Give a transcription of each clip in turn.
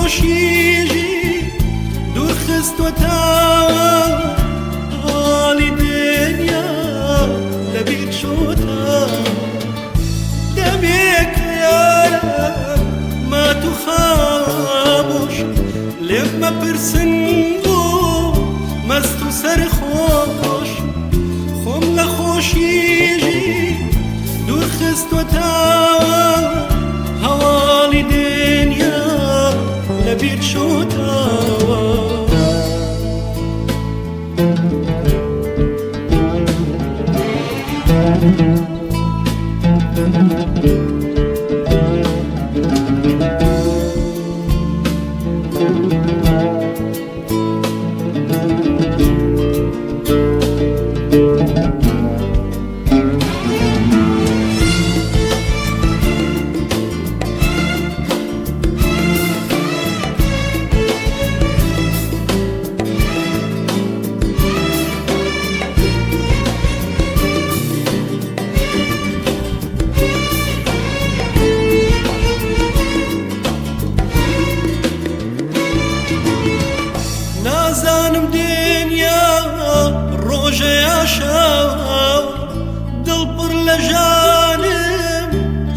خوشیجی دور خستوتا حالی دنیا لبیت شوتا دمك يا ما تخابوش لما برسنگو مستو سر خوش خم لخوشیجی دور خستوتا حوالی دنیا لبیت شوتا نازانم دنیا ڕۆژەیە شاو دڵ پڕ لە ژانم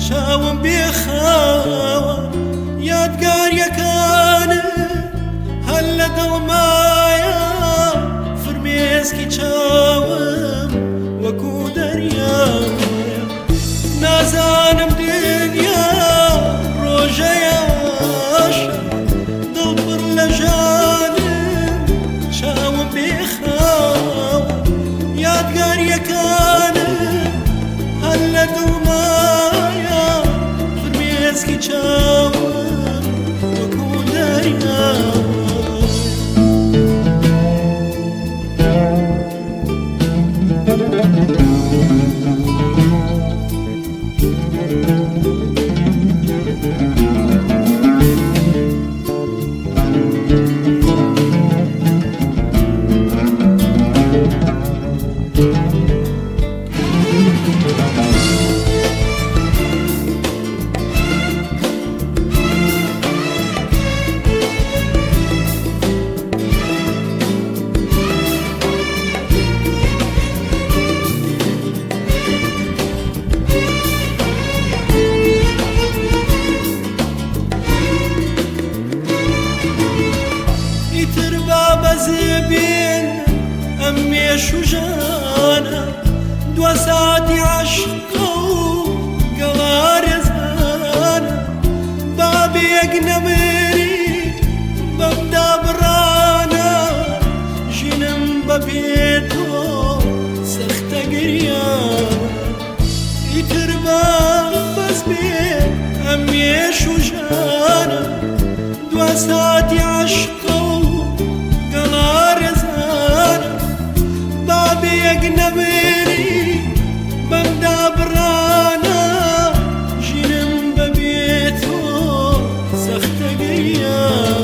چاوم بێخاوە یادگاریەکانم هەر لە دڵمایە فرمێسکی چاوم وەکو دەریایە نازانم دنیا ڕۆژەیە شاو دڵ پڕ لە ژانم چاوم بێخاوە یادگاریەکانم هەر لە دڵمایە فرمێسکی چاوم وەکو دەریایە بەزبێن ئەم مێش و ژانە دوا ساتی عەشقە و گەڵارێزانە بابێک نەمری بەمدا بڕانە ژینم بەبێ تۆ سەختە گریانە ئیتر بەس بێ ئەم مێش و ژانە دوا ساتی عەشقە بابێک نەبێری بەمدا بڕانە ژینم بەبێ تۆ سەختە گریانە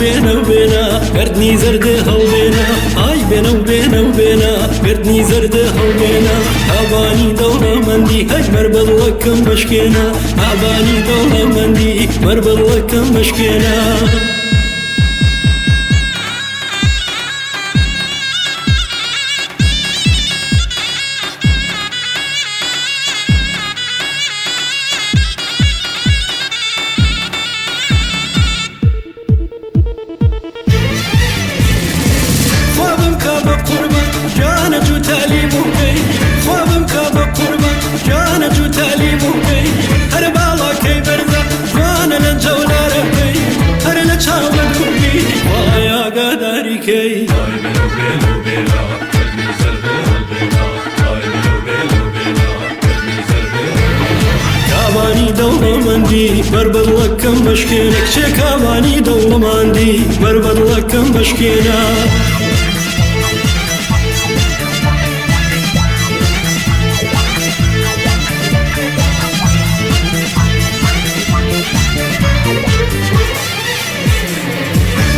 بێنە و بێنە گردنی زەردە هەڵبێنە ئای بێنە و بێنە و بێنە گردنی زەردە هەڵبێنە ئابانی دەوڵەمەندی هەج مەربەڵەکەم بەشکێنە ئابانی دەوڵەمەندی مەربەڵەکەم بەشکێنە کابانی دەوڵەمەندی بەربەڵەکەم بەشکێنە کچێ کابانی دەوڵەمەندی بەربەڵەکەم بەشکێنە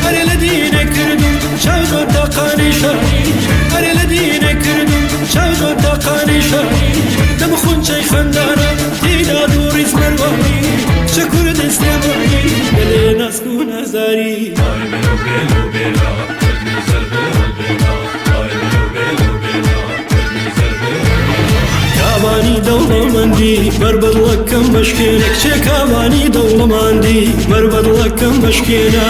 هەرێ لە دینە کردم چاو زۆر تاقانی شاری هەرێ لە دینە کردم چاو زۆر تاقانی شاری دەم خونچەی خەندانە تێدا دووڕی زمەروانی کچە کوردە سلێمانی دەلێ ناسک و نازاری کابانی دەوڵەمەندی بەربەڵەکەم بەشکێنە کچێ کابانی دەوڵەمەندی بەربەڵەکەم بەشکێنە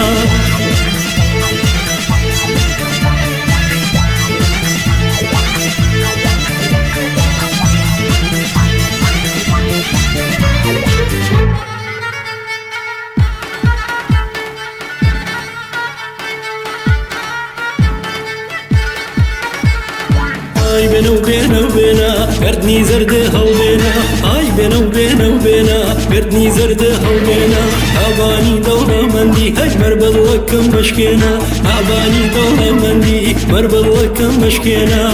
ئای بێنە و بێنە و بێنە گردنی زەردە هەڵبێنە ئای بێنە و بێنە و بێنە گردنی زەردە هەڵبێنە ئابانی دەوڵەمەندی هەج مەربەڵەکەم بەشکێنە ئابانی دەوڵەمەندی مەربەڵەکەم بەشکێنە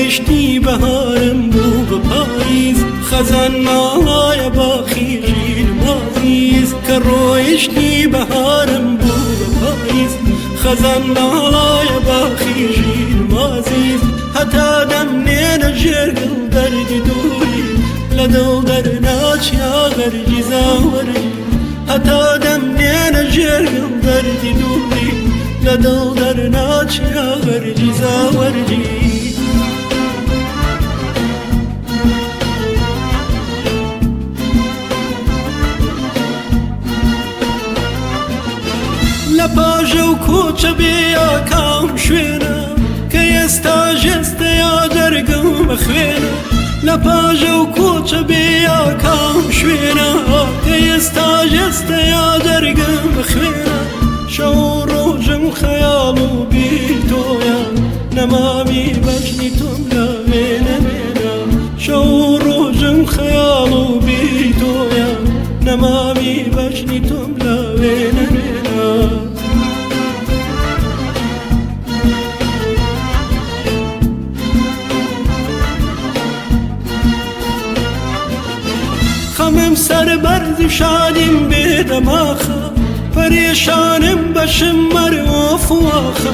ڕۆیشتی بەهارم بوو بە پاییز خەزان ماڵایە باخی ژیر مازیز کە ڕۆیشتی بەهارم بوو بە پاییز خەزان ماڵایە باخی ژیر مازیز هەتا دەمێنە ژێرگڵ دەردی دووری لە دڵ دەرناچیا غەرگی زاوەرگی هتا دمنين جرقل دردي دوري لدل درناش يا غرجي زاورجي لپاژە و کۆچە بێ یا کام شوێنە کە ئێستا ژێستە یا دەرگەم بەخوێنە لپاژە و کۆچە بێ یا کام شوێنە کە ئێستا ژێستە یا دەرگەم بەخوێنە شەو ڕۆژم خەیاڵ و بیر تۆیە نەمامی بەشنی تۆم لە وێنە وێنە شەو ڕۆژم خەیاڵ و بیر تۆیە نەمامی بەشنی تۆم لە وێنە وێنە خەمم سەر بەرزی شادیم بێدەماخە پەرێشانم بەشم مەرۆفواخە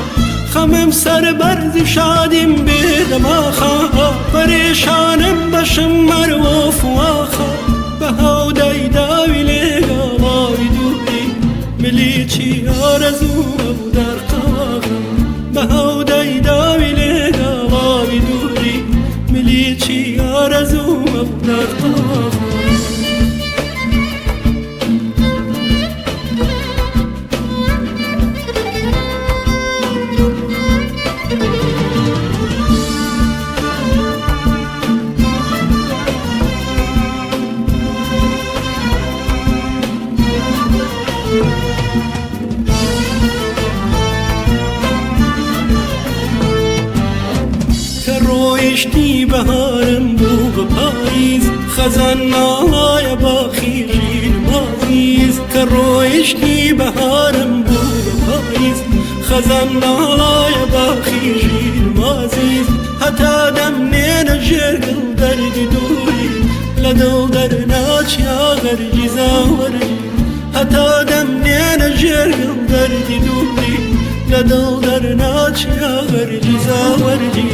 خەمم سەر بەرزی شادیم بێدەماخە پەرێشانم بەشم مەرۆفواخە بە هەودای داوی لێگەڵاوی دووری ملیچی ئارەزوومە و دەرقاغە بە هەودای داوی لێگەڵاوی دووری ملیچی ئارەزوومە و دەرقاغە ڕۆیشتی بەهارم بوو بە پاییز خەزان ناڵایە باخی ژیر مازیز کە ڕۆیشتی بەهارم بوو بە پاییز خەزان ناڵایە باخی ژیر مازیز هەتا دەمنێنە ژێرگڵ دەردی دووری لە دڵ دەرناچیا غەرجی زاوەرجی هەتا دەمنێنە ژێرگڵ دەردی دووری لە دڵ دەرناچیا غەرجی زاوەرجی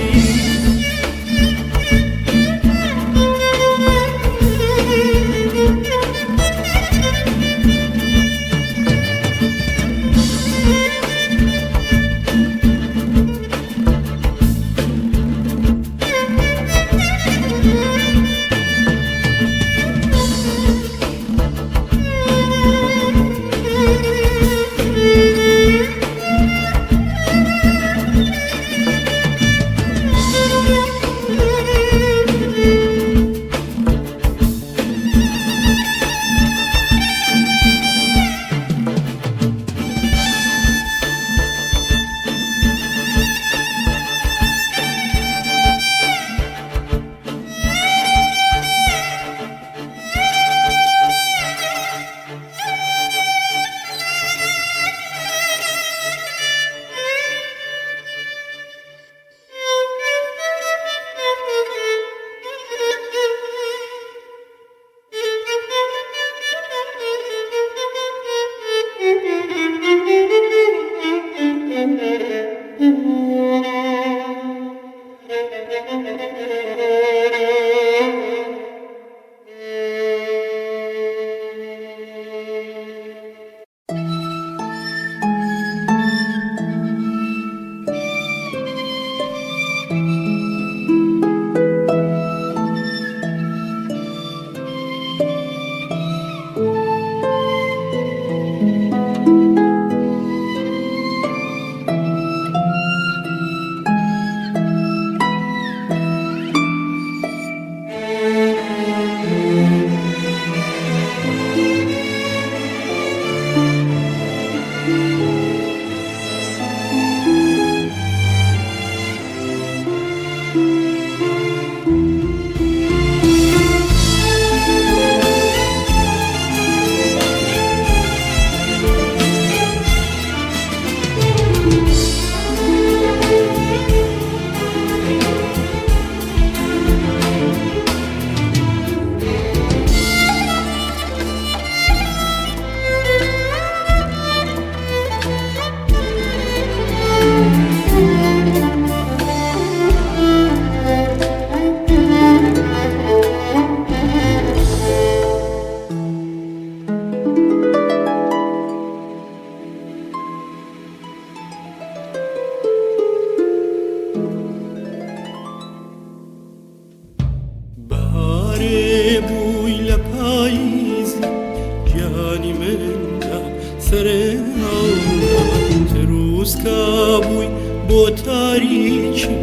روزکا بوی بۆ تاریچم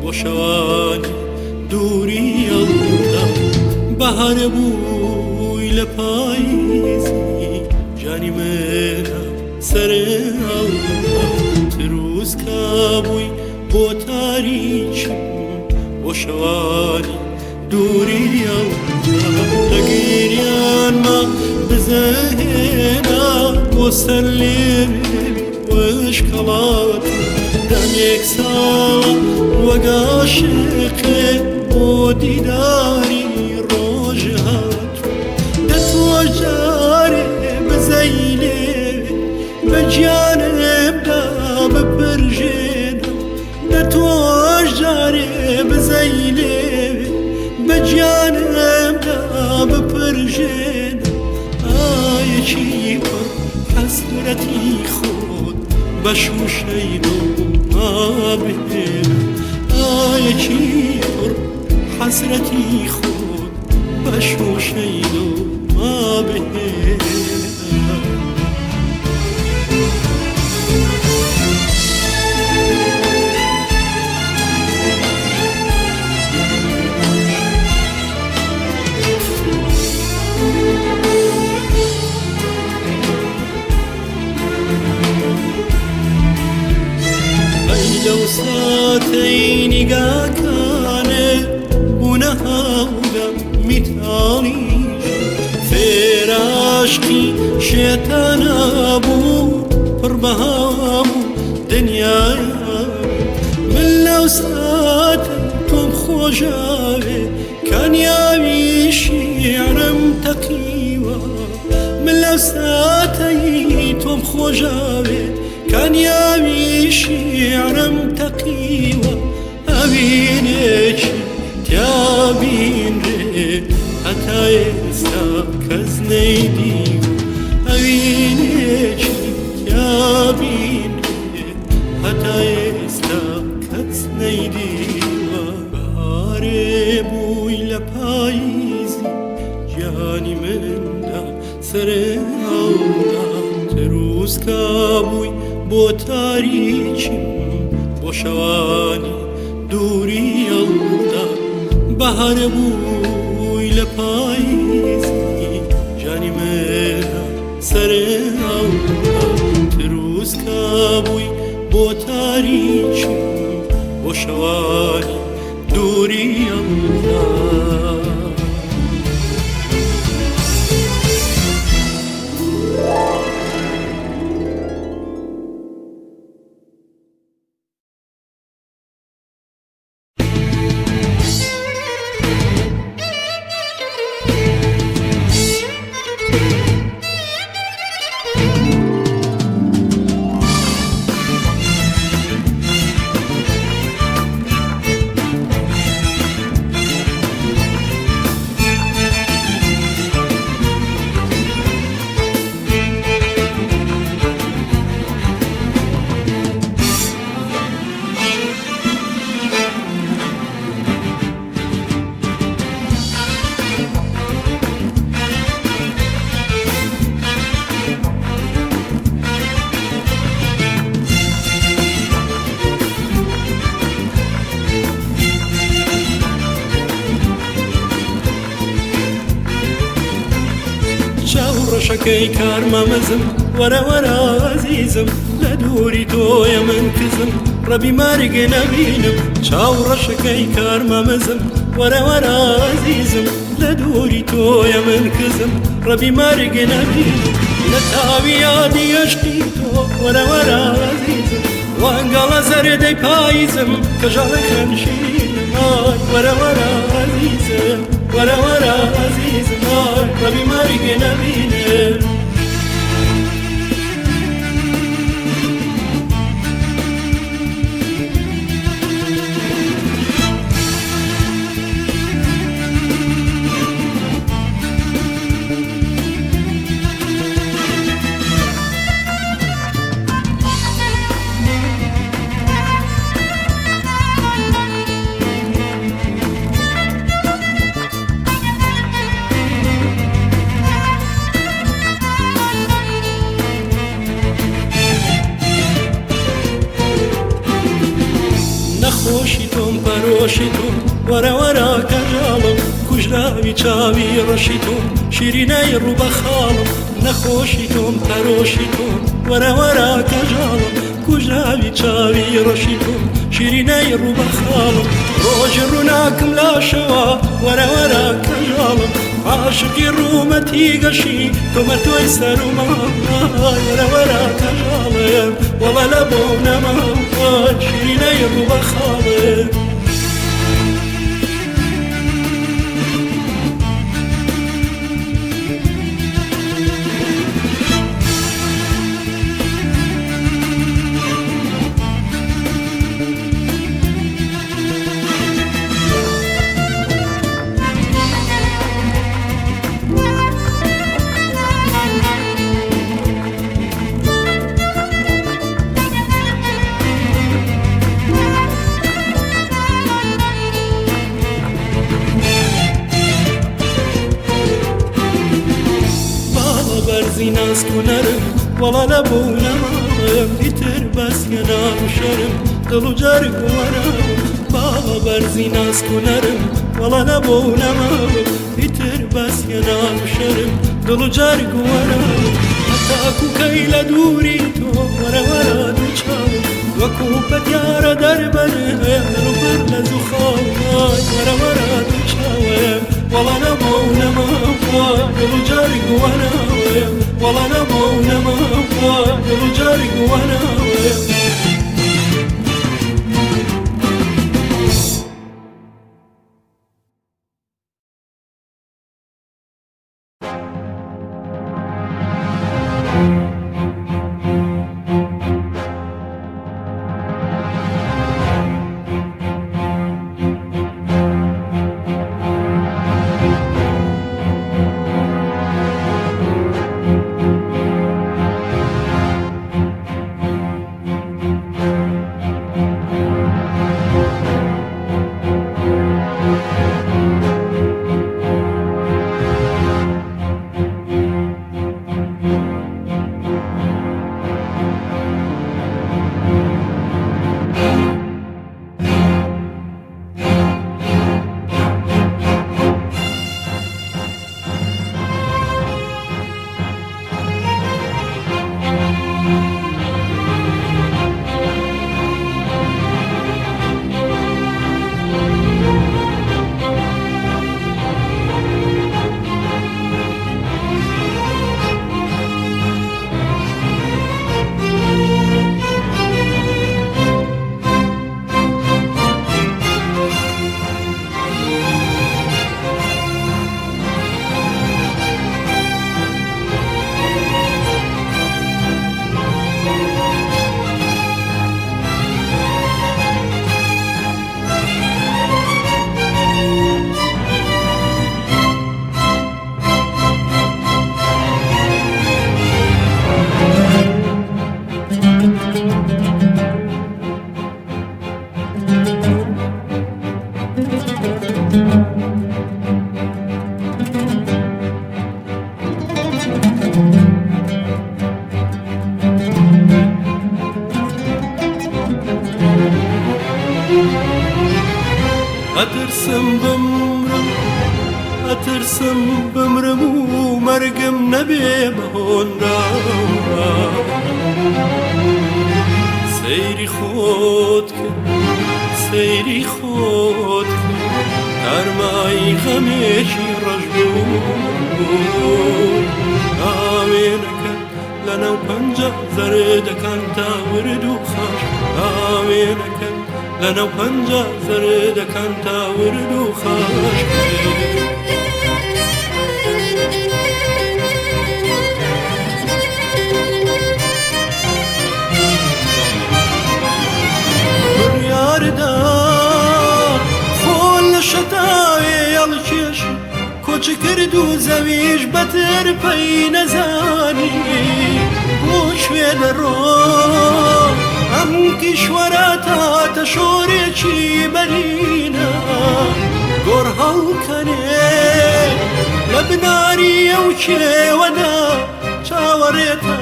بۆ شەوانی دووری ئەڵدا بەهارە بووی لە پاییزی جانی منە سەرێ ئەڵدا روزکا بوی بۆ تاریچم بۆ شەوانی دووری ئەڵدا لە گریانما بزەهێنا بۆ سەر لێرێ وشکڵات دەمێک ساڵە وەک عاشقێ بۆ دیداری ڕۆژ هاتوو دەتوە جارێ بزەی لێوێ بە گیانمدا بپڕژێنە دەتوە جارێ بزەی لێوێ بە گیانمدا بپڕژێنە ئایەکی پڕ حەسرەتی خۆت بەشوشەید و مابێنە ئایەکی پڕ حەسرەتی خۆت بەشوشەید و مابێنە لەو ساتەی نیگاکانێ بوونە هەڵدا میتاڵیش فێراشکی شێتانە بوو پڕ بەها بوو دنیایە من لەو ساتە تۆم خۆشاوێ کانیاوی شیعرم تەقیوە من لەو ساتەی تۆم خۆشاوێ کانیاوی شیعرم تەقیوە ئەبینێکی تیابینرێ هەتا ئێستا کەس نەیدیوە ئەبینێکی تیابینرێ هەتا ئێستا کەس نەیدیوە بەهارێ بووی لە پاییزی گیانی مندا سەرێ ئەڵدا روزکا بووی بۆ تاریچم بۆ شەوانی دووری ئەڵدا بەهارە بووی لە پاییزی جانی منە سەرێ ئەڵدا روزکا بووی بۆ تاریچم بۆ شەوانی دووری ئەڵدا ڕەشەکەی کارمەمەزم وەرە وەرە ئەزیزم لە دووری تۆیە من کزم ڕەبی مارگێ نەبینم چاو ڕەشەکەی کارمەمەزم وەرە وەرە ئەزیزم لە دووری تۆیە من کزم ڕەبی مارگێ نەبینم لە تاوی یادی عەشقی تۆ وەرە وەرە ئەزیزم وەنگەڵە زەردەی پاییزم کەژاڵەکەن شیرینم ئای وەرە وەرە ئەزیزم وەرە وەرە ئەزیزم ئای ڕەبی مارگێ نەبینم ڕۆشی تۆ وەرە وەرە کەژاڵم کوژراوی چاوی ڕەشی تۆ شیرینەی ڕووبە خاڵم نەخۆشی تۆم تەرۆشی تۆ وەرە وەرە کەژاڵم کوژراوی چاوی ڕەشی تۆ شیرینەی ڕووبە خاڵم ڕۆژی ڕووناکم لاشەوە وەرە وەرە کەژاڵم عاشقی ڕوومەتی گەشی تۆمەتۆی سەرومای وەرە وەرە کەژاڵم وەڵە لە بۆ نەما شیرینەی ڕووبە خاڵم زیناز کنرم وەڵا لە بۆ نەمایم ئیتر بەسکە ناوشەرم دڵ و جەرگ وەرم باڵە بەرزی ناز کنەرم وەڵا لە بۆ نەمایم ئیتر بەسکە ناوشەرم دڵ و جەرگ وەرم هەتاکوکەی لە دووری تۆ وەرە وەرە دوو چاوم وەکو پەتیارە دەربەرم ڕووبەر لە زووخاڵ وەرە وەرە دوو چاوم وەڵا لە بۆ نەمایم دڵ و جەرگ وەرم وەڵا لە بۆ نەمایم دڵ و جەرگ وەرم ئەترسم بمرم و مەرگم نەبێ بەهۆنرا سەیری خۆت کرد سەیری خۆت کرد تارمایی غەمێکی ڕەش بوو ناوێنەکەت لەناو پەنجە زەردەکان تا ورد و خاش ناوێنەکەت لەناو پەنجە زەردەکان تا ورد و خاش بڕیاردا خۆل لە شەتاوێ هەڵکێش کۆچی کرد و زەویش بەتر پەی نەزانی بۆ شوێ دەڕۆ ئەم کیشوەرە تاتە شۆرێکی بەرینە گۆڕ هەڵکەنێ لە بناری ئەو کێوەدا چاوەڕێتە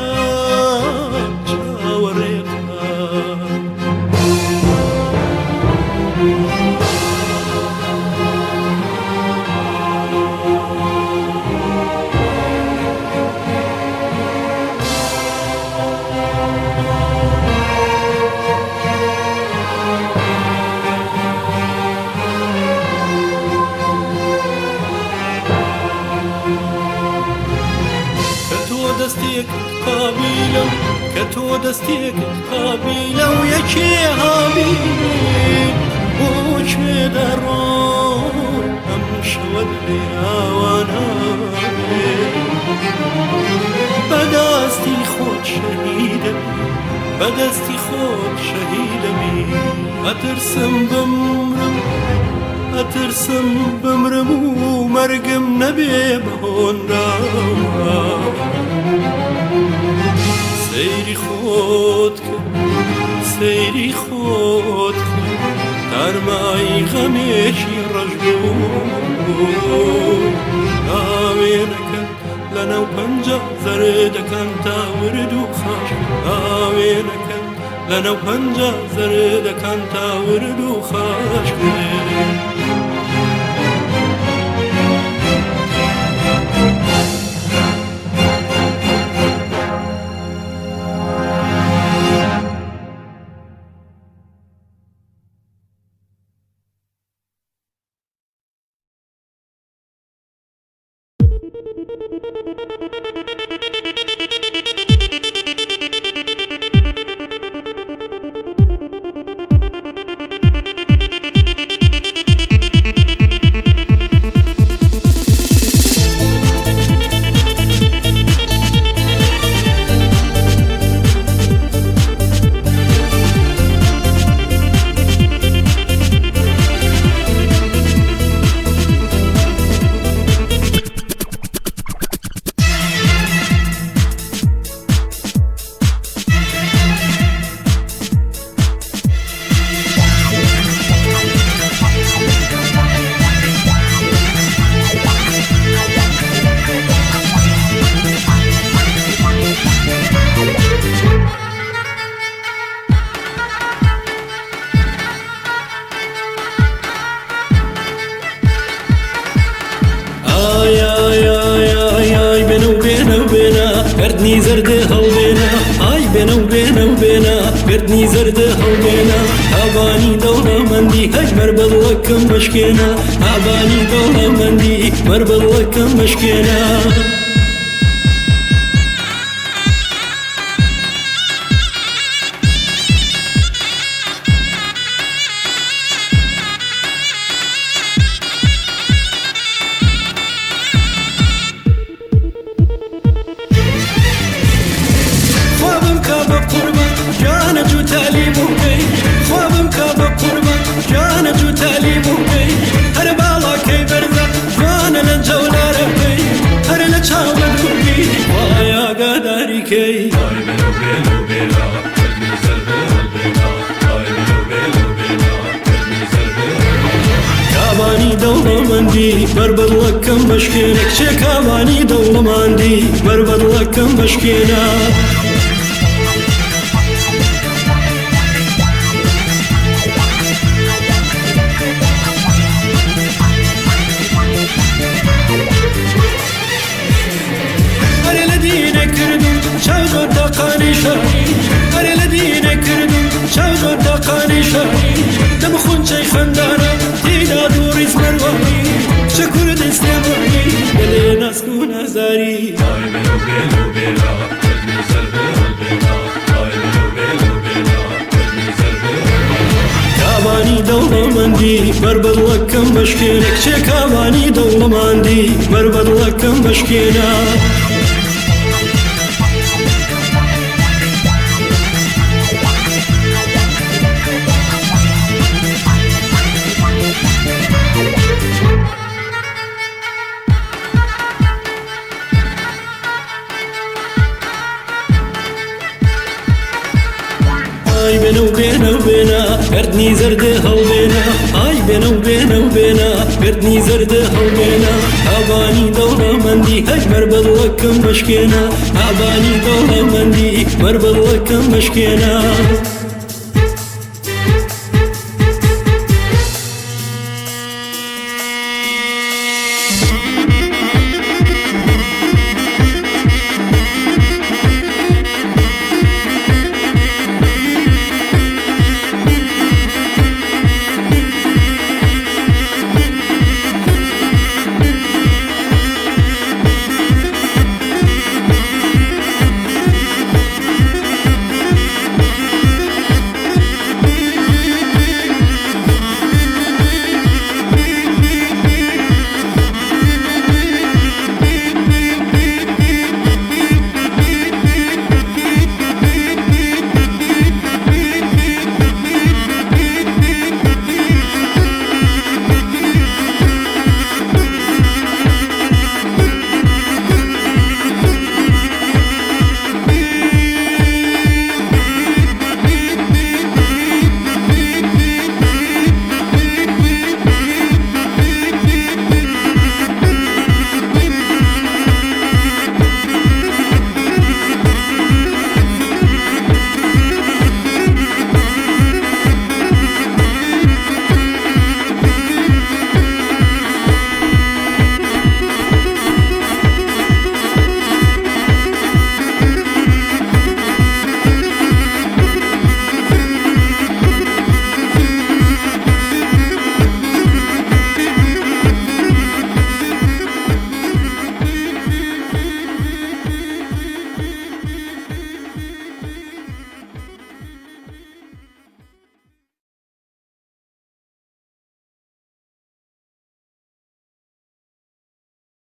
چاوەڕێتە كتو دستيك هابيل او يكي هابيل وشي درون امشي ودي وانا بدستي خود شهيدة بدستي خود شهيدة بي أترسم بمرم ومرقم نبي بهون راما سيري خودك ترماي غميشي رجبون آوينك لنا وبنجا زردك انت ورد وخاش آوينك لنا وبنجا زردك انت ورد وخاش قردني زرد هوبنا آي بينا وبينا قردني زرد هوبنا أباني دولة مندي هاي مربض لكم مشكينا أباني دولة مندي مربض لكم مشكينا كاباني دولة مندي بربض لكم مشكينك شي كاباني دولة مندي بربض لكم مشكينة أري لدينا كردون شوق الدقاني شري أري لدينا كردون شوق الدقاني شري دمخون شي خندانا تيدا دوري زمرواني شكر دستماني بلينا سكون أزاري كاباني دولة مندي بربض لكم مشكينك شي كاباني دولة مندي بربض لكم مشكينة آي بينا وبينا قردني زرد هوبنا آي بينا وبينا قردني زرد هوبنا أباني دولة مندي هاي مربض لكم مشكينا أباني دولة مندي مربض لكم مشكينا